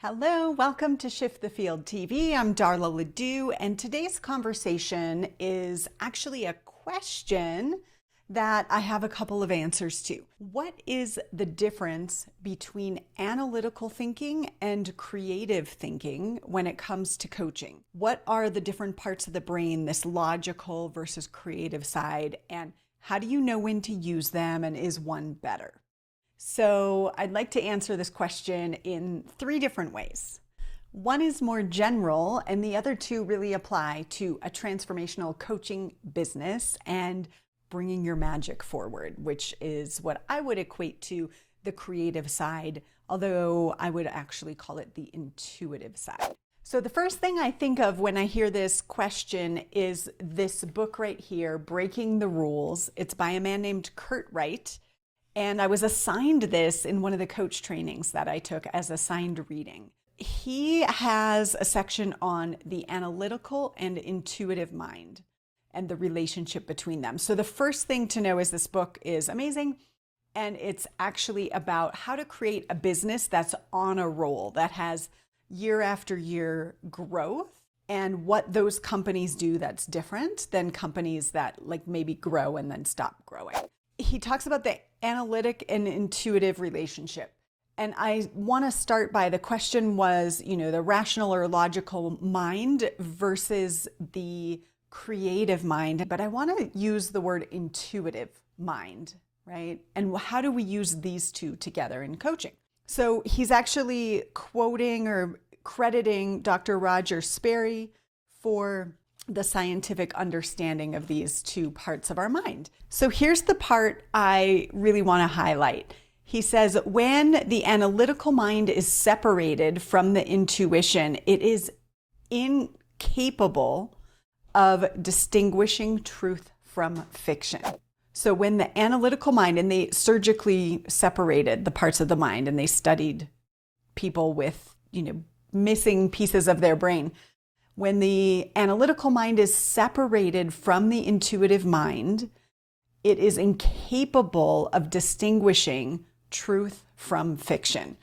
Hello, welcome to Shift the Field TV. I'm Darla LeDoux, and today's conversation is actually a question that I have a couple of answers to. What is the difference between analytical thinking and creative thinking when it comes to coaching? What are the different parts of the brain, this logical versus creative side, and how do you know when to use them, and is one better? So I'd like to answer this question in three different ways. One is more general, and the other two really apply to a transformational coaching business and bringing your magic forward, which is what I would equate to the creative side, although I would actually call it the intuitive side. So the first thing I think of when I hear this question is this book right here, Breaking the Rules. It's by a man named Kurt Wright. And I was assigned this in one of the coach trainings that I took as assigned reading. He has a section on the analytical and intuitive mind and the relationship between them. So the first thing to know is this book is amazing. And it's actually about how to create a business that's on a roll, that has year after year growth, and what those companies do that's different than companies that maybe grow and then stop growing. He talks about the analytic and intuitive relationship. And I want to start by the question was, the rational or logical mind versus the creative mind. But I want to use the word intuitive mind, right? And how do we use these two together in coaching? So he's actually quoting or crediting Dr. Roger Sperry for the scientific understanding of these two parts of our mind. So here's the part I really want to highlight. He says, when the analytical mind is separated from the intuition, it is incapable of distinguishing truth from fiction. So when the analytical mind, and they surgically separated the parts of the mind, and they studied people with, missing pieces of their brain. When the analytical mind is separated from the intuitive mind, it is incapable of distinguishing truth from fiction.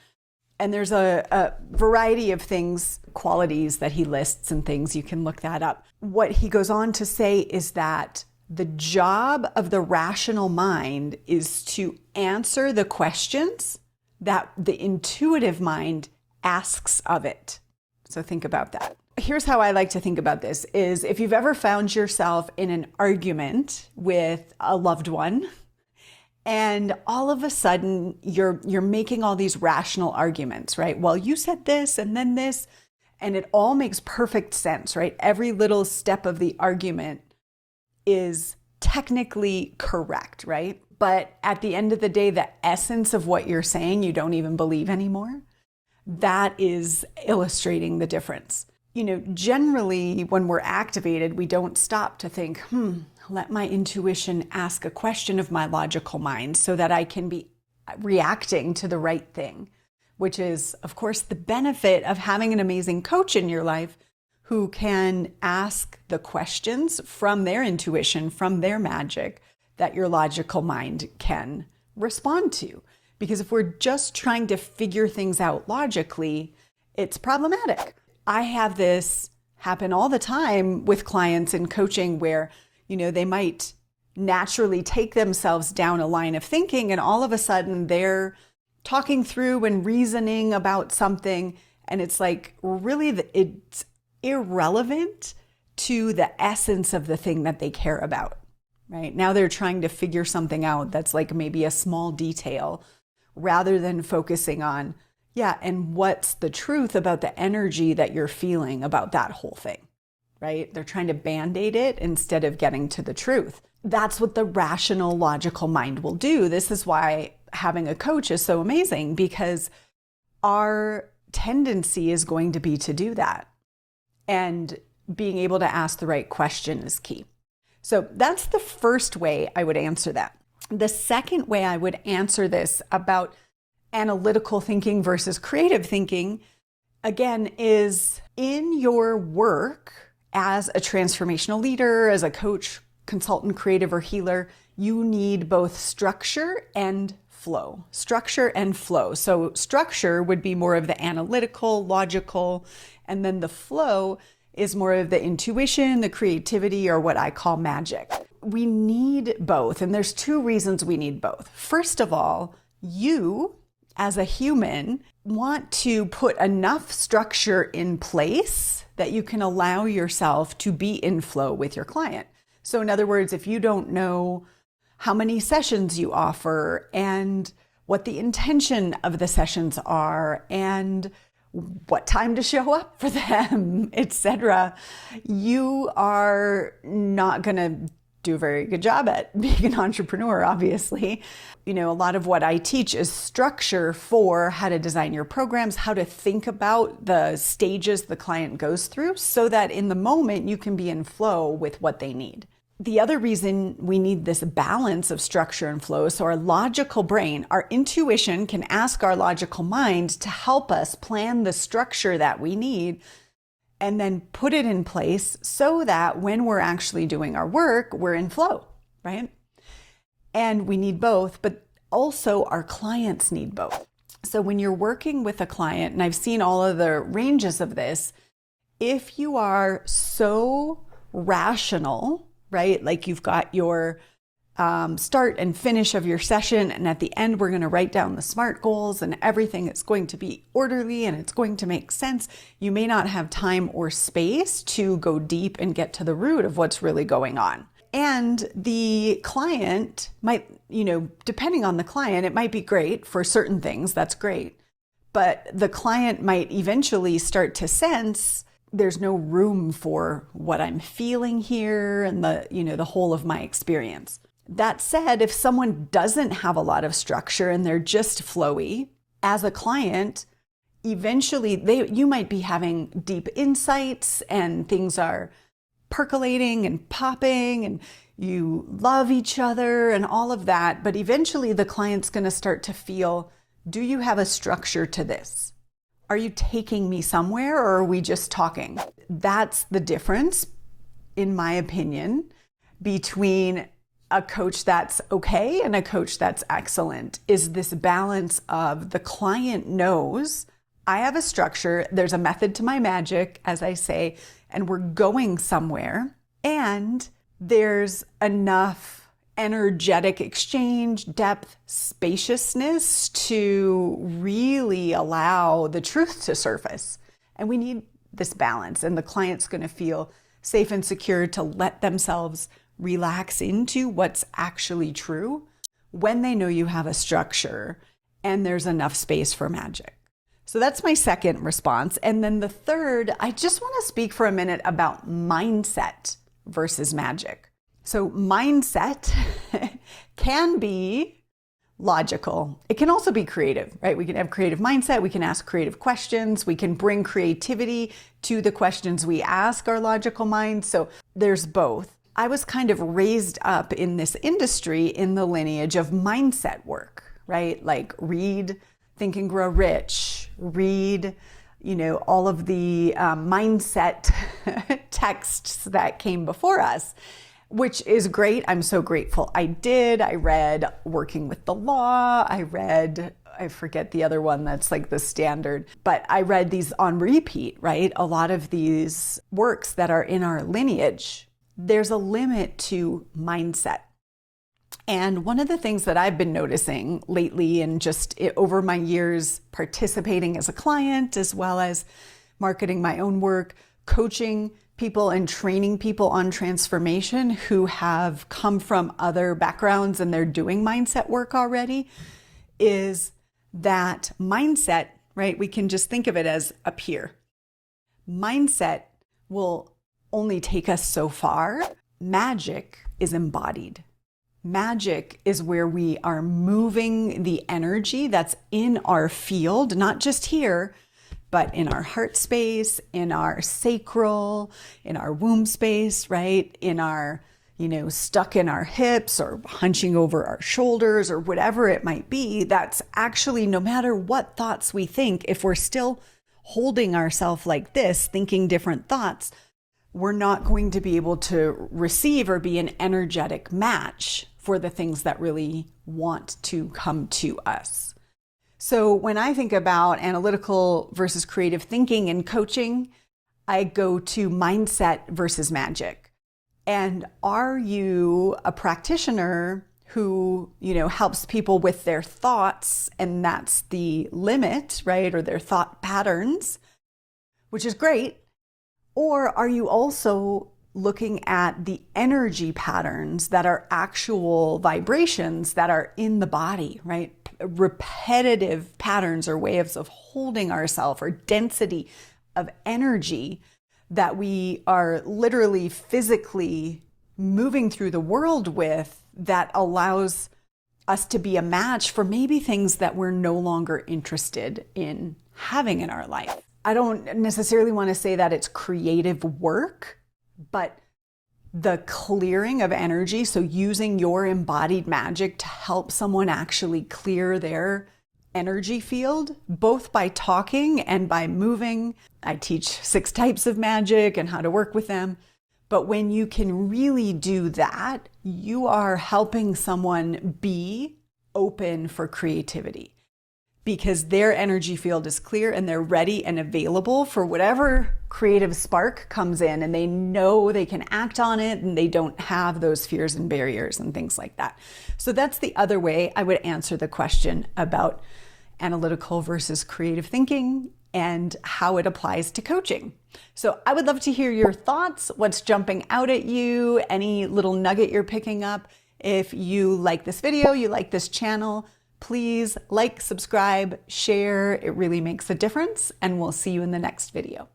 And there's a variety of things, qualities that he lists and things. You can look that up. What he goes on to say is that the job of the rational mind is to answer the questions that the intuitive mind asks of it. So think about that. Here's how I like to think about this is if you've ever found yourself in an argument with a loved one, and all of a sudden you're making all these rational arguments, right? Well, you said this and then this, and it all makes perfect sense, right? Every little step of the argument is technically correct, right? But at the end of the day, the essence of what you're saying, you don't even believe anymore. That is illustrating the difference. Generally when we're activated, we don't stop to think, let my intuition ask a question of my logical mind so that I can be reacting to the right thing, which is, of course, the benefit of having an amazing coach in your life who can ask the questions from their intuition, from their magic, that your logical mind can respond to. Because if we're just trying to figure things out logically, it's problematic. I have this happen all the time with clients in coaching where, they might naturally take themselves down a line of thinking, and all of a sudden they're talking through and reasoning about something, and it's it's irrelevant to the essence of the thing that they care about, right? Now they're trying to figure something out that's maybe a small detail rather than focusing on, and what's the truth about the energy that you're feeling about that whole thing, right? They're trying to band-aid it instead of getting to the truth. That's what the rational, logical mind will do. This is why having a coach is so amazing, because our tendency is going to be to do that. And being able to ask the right question is key. So that's the first way I would answer that. The second way I would answer this about analytical thinking versus creative thinking, again, is in your work as a transformational leader, as a coach, consultant, creative, or healer, you need both structure and flow, structure and flow. So structure would be more of the analytical, logical, and then the flow is more of the intuition, the creativity, or what I call magic. We need both, and there's two reasons we need both. First of all, you as a human want to put enough structure in place that you can allow yourself to be in flow with your client. So in other words, if you don't know how many sessions you offer and what the intention of the sessions are and what time to show up for them, etc., you are not going to do a very good job at being an entrepreneur, obviously. A lot of what I teach is structure for how to design your programs, how to think about the stages the client goes through so that in the moment you can be in flow with what they need. The other reason we need this balance of structure and flow, so our logical brain, our intuition can ask our logical mind to help us plan the structure that we need and then put it in place so that when we're actually doing our work, we're in flow, right? And we need both, but also our clients need both. So when you're working with a client, and I've seen all of the ranges of this, if you are so rational, right? Like you've got your start and finish of your session, and at the end, we're going to write down the SMART goals and everything. It's going to be orderly and it's going to make sense. You may not have time or space to go deep and get to the root of what's really going on. And the client might, depending on the client, it might be great for certain things. That's great. But the client might eventually start to sense there's no room for what I'm feeling here and the whole of my experience. That said, if someone doesn't have a lot of structure and they're just flowy, as a client, eventually you might be having deep insights and things are percolating and popping and you love each other and all of that. But eventually the client's going to start to feel, do you have a structure to this? Are you taking me somewhere or are we just talking? That's the difference, in my opinion, between a coach that's okay and a coach that's excellent, is this balance of the client knows I have a structure, there's a method to my magic, as I say, and we're going somewhere, and there's enough energetic exchange, depth, spaciousness to really allow the truth to surface. And we need this balance, and the client's going to feel safe and secure to let themselves relax into what's actually true when they know you have a structure and there's enough space for magic. So that's my second response. And then the third, I just want to speak for a minute about mindset versus magic. So mindset can be logical. It can also be creative, right? We can have creative mindset. We can ask creative questions. We can bring creativity to the questions we ask our logical mind. So there's both. I was kind of raised up in this industry in the lineage of mindset work, right? Like read Think and Grow Rich, read, all of the mindset texts that came before us, which is great. I'm so grateful I did. I read Working with the Law. I forget the other one that's like the standard, but I read these on repeat, right? A lot of these works that are in our lineage. There's a limit to mindset. And one of the things that I've been noticing lately and just over my years participating as a client, as well as marketing my own work, coaching people and training people on transformation who have come from other backgrounds and they're doing mindset work already, is that mindset, right? We can just think of it as a pier. Mindset will only take us so far. Magic is embodied. Magic is where we are moving the energy that's in our field, not just here, but in our heart space, in our sacral, in our womb space, right? In our, stuck in our hips or hunching over our shoulders or whatever it might be. That's actually, no matter what thoughts we think, if we're still holding ourselves like this, thinking different thoughts, we're not going to be able to receive or be an energetic match for the things that really want to come to us. So when I think about analytical versus creative thinking in coaching, I go to mindset versus magic. And are you a practitioner who, helps people with their thoughts, and that's the limit, right? Or their thought patterns, which is great. Or are you also looking at the energy patterns that are actual vibrations that are in the body, right? Repetitive patterns or ways of holding ourselves, or density of energy that we are literally physically moving through the world with, that allows us to be a match for maybe things that we're no longer interested in having in our life. I don't necessarily want to say that it's creative work, but the clearing of energy, so using your embodied magic to help someone actually clear their energy field, both by talking and by moving. I teach 6 types of magic and how to work with them. But when you can really do that, you are helping someone be open for creativity, because their energy field is clear and they're ready and available for whatever creative spark comes in, and they know they can act on it, and they don't have those fears and barriers and things like that. So that's the other way I would answer the question about analytical versus creative thinking and how it applies to coaching. So I would love to hear your thoughts, what's jumping out at you, any little nugget you're picking up. If you like this video, you like this channel, please like, subscribe, share. It really makes a difference, and we'll see you in the next video.